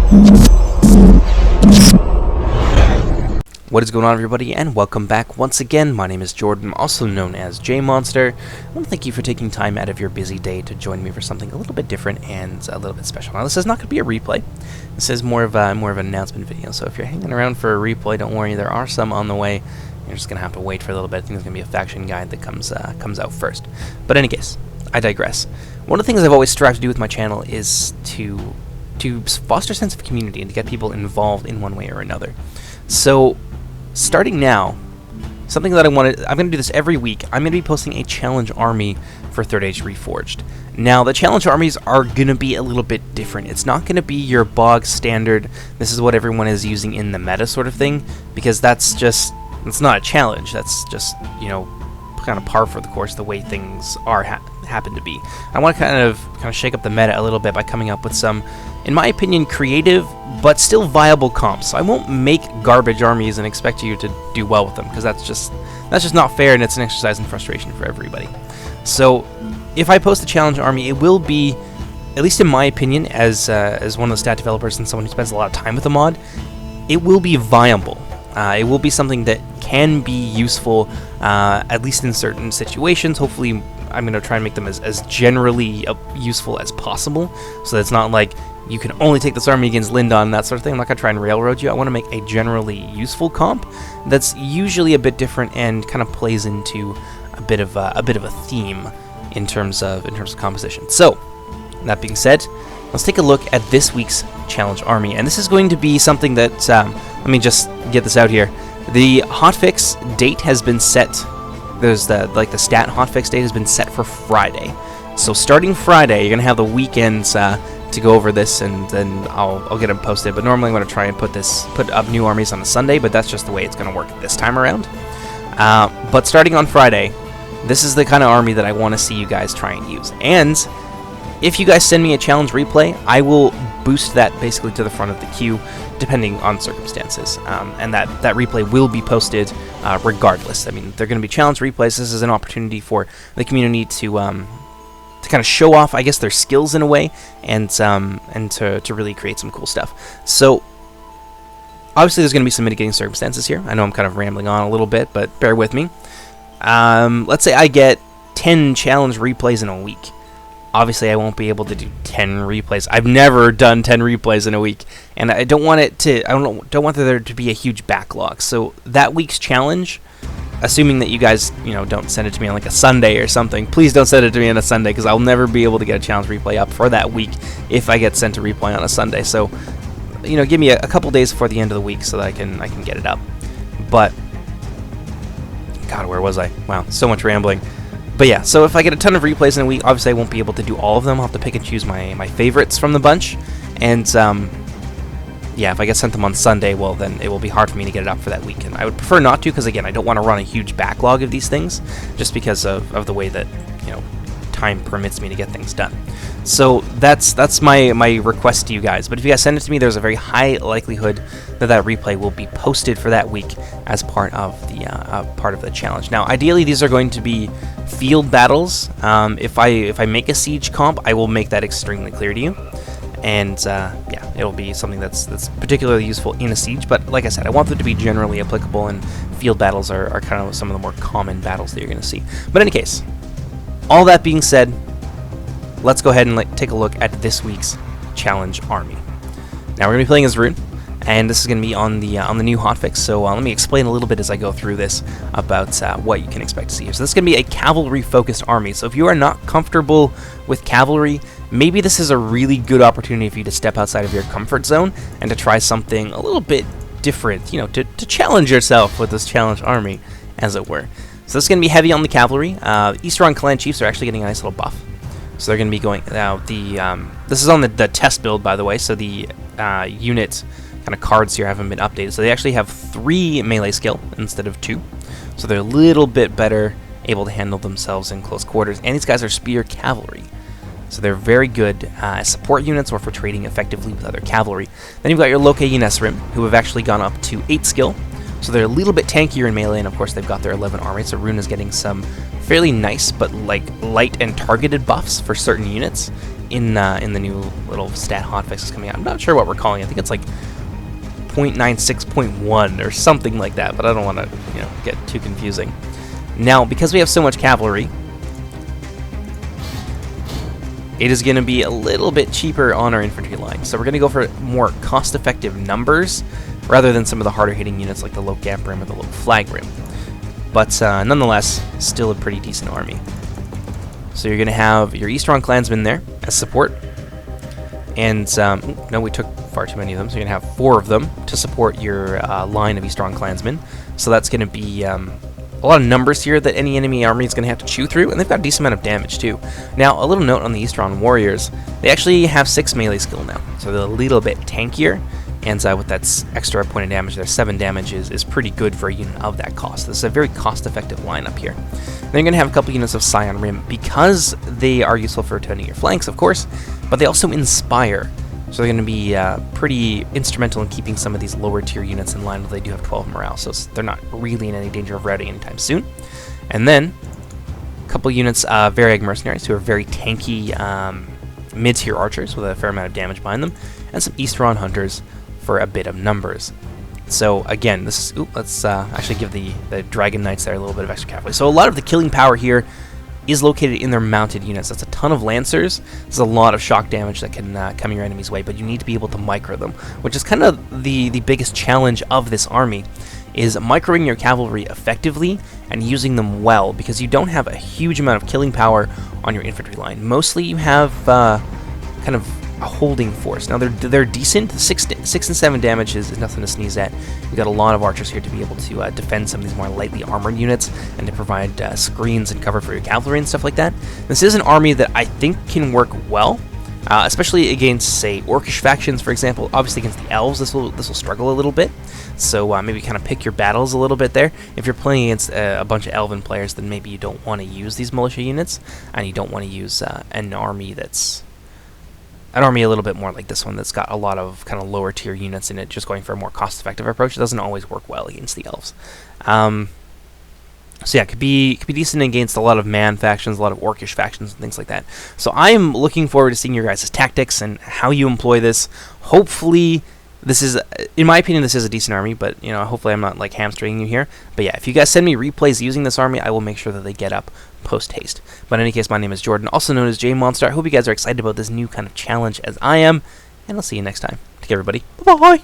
What is going on, everybody, and welcome back once again. My name is Jordan, also known as JMonster. I want to thank you for taking time out of your busy day to join me for something a little bit different and a little bit special. Now, this is not going to be a replay. This is more of an announcement video. So if you're hanging around for a replay, don't worry. There are some on the way. You're just going to have to wait for a little bit. I think there's going to be a faction guide that comes out first. But in any case, I digress. One of the things I've always strived to do with my channel is to foster a sense of community and to get people involved in one way or another. So starting now, something that I'm going to do this every week. I'm going to be posting a challenge army for 3rd Age Reforged. Now, the challenge armies are going to be a little bit different. It's not going to be your bog standard, this is what everyone is using in the meta sort of thing, because it's not a challenge. That's just, you know, kind of par for the course, the way things are happen to be. I want to kind of shake up the meta a little bit by coming up with some, in my opinion, creative but still viable comps. So I won't make garbage armies and expect you to do well with them, because that's just not fair, and it's an exercise in frustration for everybody. So if I post a challenge army, it will be, at least in my opinion, as one of the stat developers and someone who spends a lot of time with the mod, it will be viable. It will be something that can be useful, at least in certain situations. Hopefully, I'm going to try and make them as generally useful as possible, so that it's not like you can only take this army against Lindon and that sort of thing. I'm not going to try and railroad you. I want to make a generally useful comp that's usually a bit different and kind of plays into a bit of a theme in terms of composition. So, that being said, let's take a look at this week's challenge army, and this is going to be something that let me just get this out here. The hotfix date has been set. There's the stat hotfix date has been set for Friday. So starting Friday, you're gonna have the weekends to go over this, and then I'll get them posted. But normally I'm gonna try and put up new armies on a Sunday, but that's just the way it's gonna work this time around. But starting on Friday, this is the kind of army that I want to see you guys try and use. And if you guys send me a challenge replay, I will boost that basically to the front of the queue, depending on circumstances. And that replay will be posted regardless. I mean, they're going to be challenge replays. This is an opportunity for the community to kind of show off, I guess, their skills in a way, and to really create some cool stuff. So, obviously, there's going to be some mitigating circumstances here. I know I'm kind of rambling on a little bit, but bear with me. Let's say I get 10 challenge replays in a week. Obviously, I won't be able to do 10 replays. I've never done 10 replays in a week, and I don't want don't want there to be a huge backlog. So that week's challenge, assuming that you guys, don't send it to me on like a Sunday or something, please don't send it to me on a Sunday, because I'll never be able to get a challenge replay up for that week if I get sent a replay on a Sunday. So, give me a couple days before the end of the week so that I can get it up. But God, where was I? Wow, so much rambling. But yeah, so if I get a ton of replays in a week, obviously I won't be able to do all of them. I'll have to pick and choose my favorites from the bunch. And yeah, if I get sent them on Sunday, well, then it will be hard for me to get it up for that week. And I would prefer not to, because again, I don't want to run a huge backlog of these things, just because of the way that, time permits me to get things done. So that's my request to you guys. But if you guys send it to me, there's a very high likelihood that replay will be posted for that week as part of the challenge. Now, ideally, these are going to be field battles. If I make a siege comp, I will make that extremely clear to you. And yeah, it'll be something that's particularly useful in a siege. But like I said, I want them to be generally applicable, and field battles are kind of some of the more common battles that you're going to see. But in any case, all that being said, let's go ahead and take a look at this week's challenge army. Now we're going to be playing as Rhun, and this is going to be on the new hotfix. So let me explain a little bit as I go through this about what you can expect to see here. So this is going to be a cavalry focused army. So if you are not comfortable with cavalry, maybe this is a really good opportunity for you to step outside of your comfort zone and to try something a little bit different, to challenge yourself with this challenge army, as it were. So this is going to be heavy on the cavalry. Easterling clan chiefs are actually getting a nice little buff. So they're going to be going now. This is on the test build, by the way. So the unit kind of cards here haven't been updated. So they actually have 3 melee skill instead of 2. So they're a little bit better able to handle themselves in close quarters. And these guys are spear cavalry. So they're very good as support units or for trading effectively with other cavalry. Then you've got your Loke Unesrim, who have actually gone up to 8 skill. So they're a little bit tankier in melee, and of course they've got their 11 armor. So Rhun is getting some fairly nice but like light and targeted buffs for certain units. in the new little stat hotfix that's coming out. I'm not sure what we're calling it. I think it's like 0.96.1 or something like that, but I don't want to, you know, get too confusing. Now, because we have so much cavalry, it is going to be a little bit cheaper on our infantry line. So we're going to go for more cost-effective numbers rather than some of the harder-hitting units like the low gap rim or the low flag rim. But nonetheless, still a pretty decent army. So you're going to have your Easterling clansmen there as support. And, no, we took far too many of them, so you're going to have 4 of them to support your line of Easterling clansmen. So that's going to be a lot of numbers here that any enemy army is going to have to chew through, and they've got a decent amount of damage too. Now, a little note on the Easterling warriors, they actually have 6 melee skill now, so they're a little bit tankier, and with that extra point of damage there, 7 damage is pretty good for a unit of that cost. This is a very cost-effective lineup here. Then you're going to have a couple units of Scion Rim, because they are useful for defending your flanks, of course, but they also inspire. So they're going to be pretty instrumental in keeping some of these lower tier units in line, but they do have 12 morale, so they're not really in any danger of routing anytime soon. And then a couple units of Varag mercenaries who are very tanky mid-tier archers with a fair amount of damage behind them, and some Easterling hunters for a bit of numbers. So again, this is, let's actually give the Dragon Knights there a little bit of extra cavalry. So a lot of the killing power here is located in their mounted units. That's a ton of lancers. There's a lot of shock damage that can come your enemy's way, but you need to be able to micro them, which is kind of the biggest challenge of this army, is microing your cavalry effectively and using them well, because you don't have a huge amount of killing power on your infantry line. Mostly you have kind of a holding force. Now they're decent. 6 and 7 damage is nothing to sneeze at. You've got a lot of archers here to be able to defend some of these more lightly armored units and to provide screens and cover for your cavalry and stuff like that. This is an army that I think can work well, especially against, say, Orcish factions, for example. Obviously against the elves, this will struggle a little bit. So maybe kind of pick your battles a little bit there. If you're playing against a bunch of elven players, then maybe you don't want to use these militia units, and you don't want to use an army that's a little bit more like this one that's got a lot of kind of lower tier units in it, just going for a more cost-effective approach. It doesn't always work well against the elves. So yeah, it could be decent against a lot of man factions, a lot of Orcish factions, and things like that. So I am looking forward to seeing your guys' tactics and how you employ this. Hopefully, this is, in my opinion, this is a decent army, but, you know, hopefully I'm not, like, hamstringing you here. But yeah, if you guys send me replays using this army, I will make sure that they get up post-haste. But in any case, my name is Jordan, also known as JMonster. I hope you guys are excited about this new kind of challenge as I am, and I'll see you next time. Take care, everybody. Bye-bye!